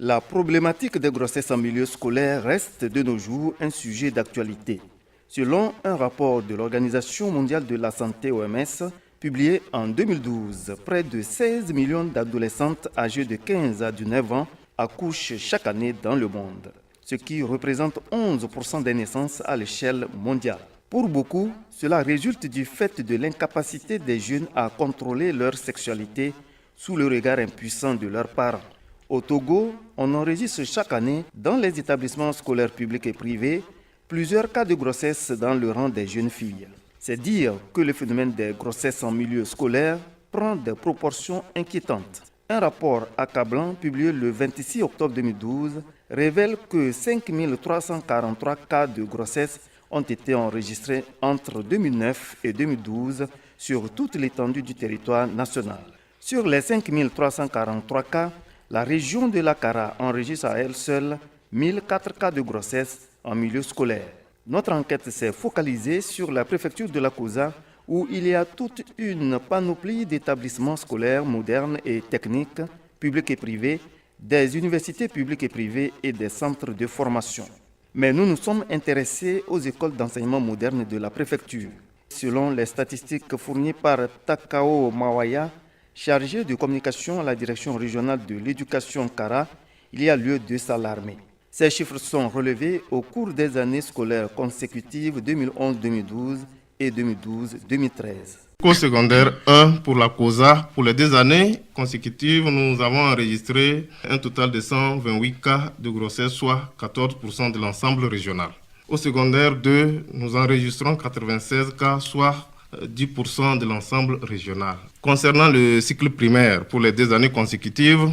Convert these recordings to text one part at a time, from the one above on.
La problématique des grossesses en milieu scolaire reste de nos jours un sujet d'actualité. Selon un rapport de l'Organisation mondiale de la santé OMS, publié en 2012, près de 16 millions d'adolescentes âgées de 15 à 19 ans accouchent chaque année dans le monde, ce qui représente 11% des naissances à l'échelle mondiale. Pour beaucoup, cela résulte du fait de l'incapacité des jeunes à contrôler leur sexualité sous le regard impuissant de leurs parents. Au Togo, on enregistre chaque année dans les établissements scolaires publics et privés plusieurs cas de grossesse dans le rang des jeunes filles. C'est dire que le phénomène des grossesses en milieu scolaire prend des proportions inquiétantes. Un rapport accablant publié le 26 octobre 2012 révèle que 5 343 cas de grossesse ont été enregistrés entre 2009 et 2012 sur toute l'étendue du territoire national. Sur les 5 343 cas, la région de l'Akara enregistre à elle seule 1004 cas de grossesse en milieu scolaire. Notre enquête s'est focalisée sur la préfecture de la Kosa, où il y a toute une panoplie d'établissements scolaires modernes et techniques, publics et privés, des universités publiques et privées et des centres de formation. Mais nous nous sommes intéressés aux écoles d'enseignement moderne de la préfecture. Selon les statistiques fournies par Takao Mawaya, chargé de communication à la direction régionale de l'éducation Kara, il y a lieu de s'alarmer. Ces chiffres sont relevés au cours des années scolaires consécutives 2011-2012 et 2012-2013. École secondaire 1 pour la COSA. Pour les 2 années consécutives, nous avons enregistré un total de 128 cas de grossesse, soit 14% de l'ensemble régional. Au secondaire 2, nous enregistrons 96 cas, soit 10% de l'ensemble régional. Concernant le cycle primaire, pour les 2 années consécutives,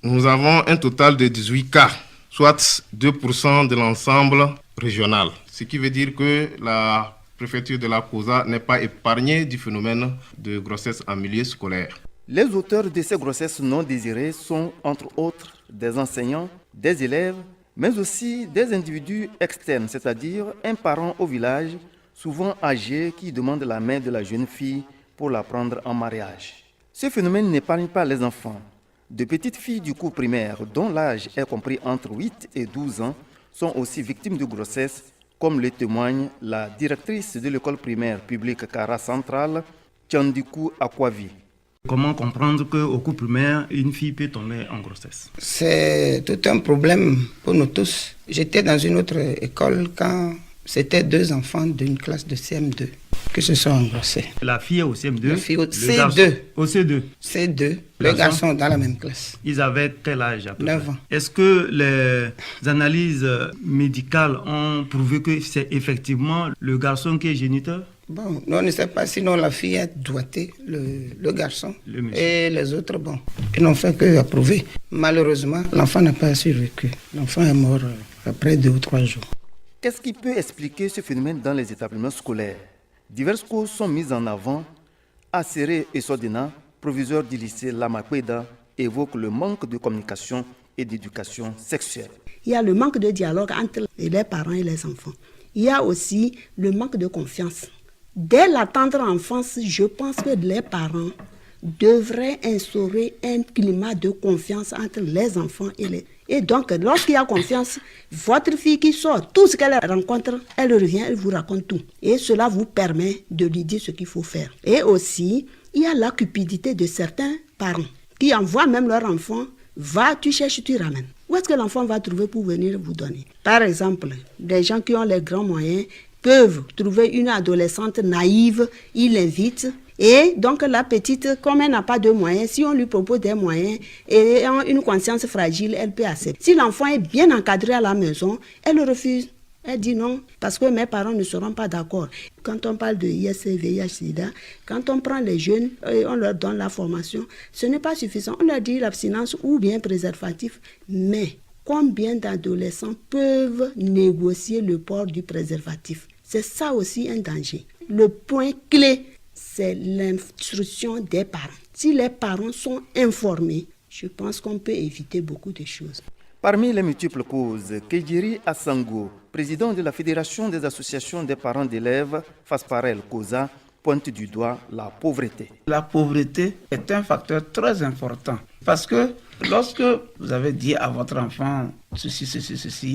nous avons un total de 18 cas, soit 2% de l'ensemble régional. Ce qui veut dire que la préfecture de la COSA n'est pas épargnée du phénomène de grossesse en milieu scolaire. Les auteurs de ces grossesses non désirées sont, entre autres, des enseignants, des élèves, mais aussi des individus externes, c'est-à-dire un parent au village, souvent âgé, qui demande la main de la jeune fille pour la prendre en mariage. Ce phénomène n'épargne pas les enfants. De petites filles du cours primaire, dont l'âge est compris entre 8 et 12 ans, sont aussi victimes de grossesse, comme le témoigne la directrice de l'école primaire publique Kara Centrale, Tchandikou Akwavi. Comment comprendre qu'au cours primaire, une fille peut tomber en grossesse? C'est tout un problème pour nous tous. J'étais dans une autre école quand c'était 2 enfants d'une classe de CM2 qui se sont engrossés. La fille est au CM2? La fille au C2. Au C2? C2. Le garçon dans la même classe. Ils avaient quel âge à peu 9 près? ans. Est-ce que les analyses médicales ont prouvé que c'est effectivement le garçon qui est géniteur? Bon, on ne sait pas, sinon la fille a doigté le garçon. Et les autres, bon, ils n'ont fait que approuver. Malheureusement, l'enfant n'a pas survécu. L'enfant est mort après 2 ou 3 jours. Qu'est-ce qui peut expliquer ce phénomène dans les établissements scolaires? Diverses causes sont mises en avant. Assere Esodina, proviseur du lycée Lamakweda, évoque le manque de communication et d'éducation sexuelle. Il y a le manque de dialogue entre les parents et les enfants. Il y a aussi le manque de confiance. Dès la tendre enfance, je pense que les parents devraient instaurer un climat de confiance entre les enfants et les... Et donc, lorsqu'il y a confiance, votre fille qui sort, tout ce qu'elle rencontre, elle revient, elle vous raconte tout. Et cela vous permet de lui dire ce qu'il faut faire. Et aussi, il y a la cupidité de certains parents qui envoient même leur enfant, va, tu cherches, tu ramènes. Où est-ce que l'enfant va trouver pour venir vous donner? Par exemple, des gens qui ont les grands moyens peuvent trouver une adolescente naïve, ils l'invitent. Et donc la petite, comme elle n'a pas de moyens, si on lui propose des moyens et ayant une conscience fragile, elle peut accepter. Si l'enfant est bien encadré à la maison, elle refuse. Elle dit non, parce que mes parents ne seront pas d'accord. Quand on parle de ISV, VIH, SIDA, quand on prend les jeunes et on leur donne la formation, ce n'est pas suffisant. On leur dit l'abstinence ou bien préservatif. Mais combien d'adolescents peuvent négocier le port du préservatif? C'est ça aussi un danger. Le point clé, c'est l'instruction des parents. Si les parents sont informés, je pense qu'on peut éviter beaucoup de choses. Parmi les multiples causes, Kejiri Asango, président de la Fédération des associations des parents d'élèves, Fasparel Koza, pointe du doigt la pauvreté. La pauvreté est un facteur très important parce que Lorsque vous avez dit à votre enfant ceci,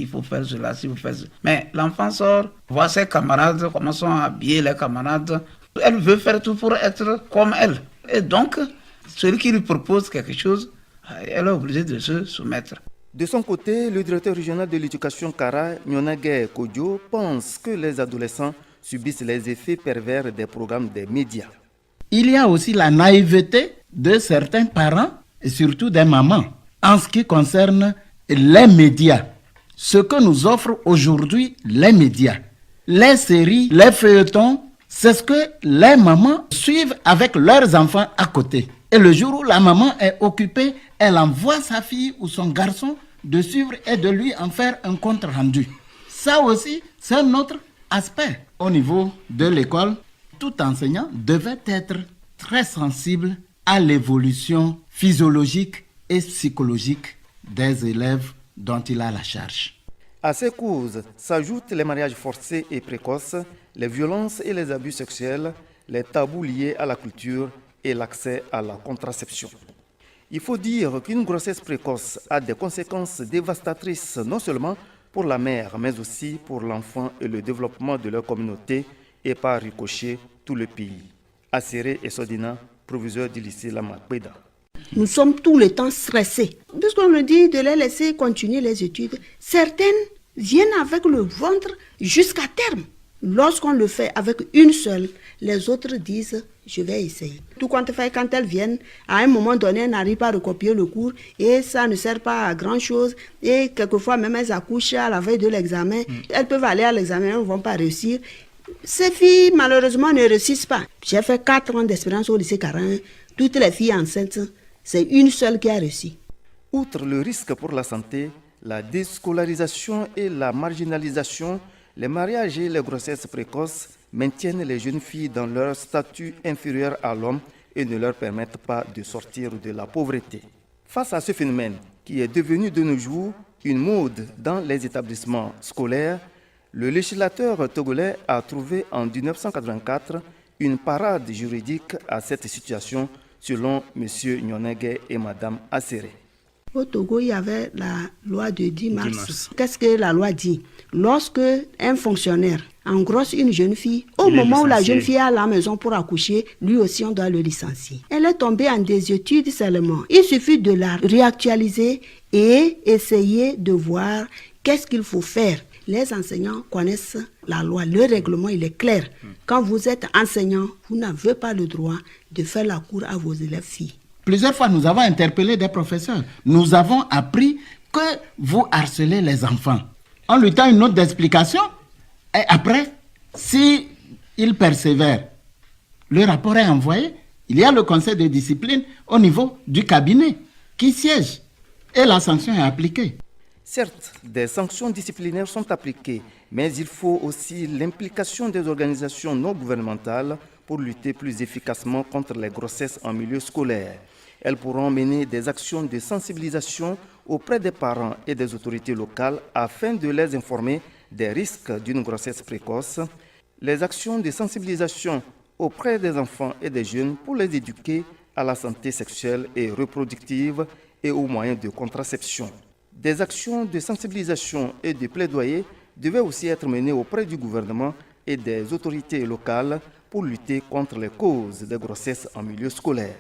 il faut faire cela, il faut faire cela. Mais l'enfant sort, voit ses camarades, comment sont habillés les camarades. Elle veut faire tout pour être comme elle. Et donc, celui qui lui propose quelque chose, elle est obligée de se soumettre. De son côté, le directeur régional de l'éducation Kara, Nyonage Kodjo, pense que les adolescents subissent les effets pervers des programmes des médias. Il y a aussi la naïveté de certains parents et surtout des mamans en ce qui concerne les médias. Ce que nous offrent aujourd'hui les médias, les séries, les feuilletons, c'est ce que les mamans suivent avec leurs enfants à côté. Et le jour où la maman est occupée, elle envoie sa fille ou son garçon de suivre et de lui en faire un compte rendu. Ça aussi, c'est un autre aspect. Au niveau de l'école, tout enseignant devait être très sensible à l'évolution physiologique et psychologique des élèves dont il a la charge. À ces causes s'ajoutent les mariages forcés et précoces, les violences et les abus sexuels, les tabous liés à la culture et l'accès à la contraception. Il faut dire qu'une grossesse précoce a des conséquences dévastatrices non seulement pour la mère, mais aussi pour l'enfant et le développement de leur communauté et par ricochet tout le pays. Asséré et Sodina, proviseur du lycée Lamakbeda. Nous sommes tout le temps stressés. Puisqu'on nous dit de les laisser continuer les études, certaines viennent avec le ventre jusqu'à terme. Lorsqu'on le fait avec une seule, les autres disent « je vais essayer ». Tout compte fait, quand elles viennent, à un moment donné, elles n'arrivent pas à recopier le cours et ça ne sert pas à grand-chose. Et quelquefois, même elles accouchent à la veille de l'examen. Elles peuvent aller à l'examen, elles ne vont pas réussir. Ces filles, malheureusement, ne réussissent pas. J'ai fait 4 ans d'expérience au lycée Carin. Toutes les filles enceintes, c'est une seule qui a réussi. Outre le risque pour la santé, la déscolarisation et la marginalisation, les mariages et les grossesses précoces maintiennent les jeunes filles dans leur statut inférieur à l'homme et ne leur permettent pas de sortir de la pauvreté. Face à ce phénomène qui est devenu de nos jours une mode dans les établissements scolaires, le législateur togolais a trouvé en 1984 une parade juridique à cette situation, selon M. Nyonege et Mme Asséré. Au Togo, il y avait la loi de 10 mars. Qu'est-ce que la loi dit? Lorsque un fonctionnaire engrosse une jeune fille, au moment où la jeune fille est à la maison pour accoucher, lui aussi on doit le licencier. Elle est tombée en désuétude seulement. Il suffit de la réactualiser et essayer de voir qu'est-ce qu'il faut faire. Les enseignants connaissent la loi, le règlement il est clair. Quand vous êtes enseignant, vous n'avez pas le droit de faire la cour à vos élèves filles. Plusieurs fois, nous avons interpellé des professeurs. Nous avons appris que vous harcelez les enfants. En lui donne une autre explication. Et après, s'il persévère, le rapport est envoyé. Il y a le conseil de discipline au niveau du cabinet qui siège. Et la sanction est appliquée. Certes, des sanctions disciplinaires sont appliquées, mais il faut aussi l'implication des organisations non gouvernementales pour lutter plus efficacement contre les grossesses en milieu scolaire. Elles pourront mener des actions de sensibilisation auprès des parents et des autorités locales afin de les informer des risques d'une grossesse précoce. Les actions de sensibilisation auprès des enfants et des jeunes pour les éduquer à la santé sexuelle et reproductive et aux moyens de contraception. Des actions de sensibilisation et de plaidoyer devaient aussi être menées auprès du gouvernement et des autorités locales pour lutter contre les causes des grossesses en milieu scolaire.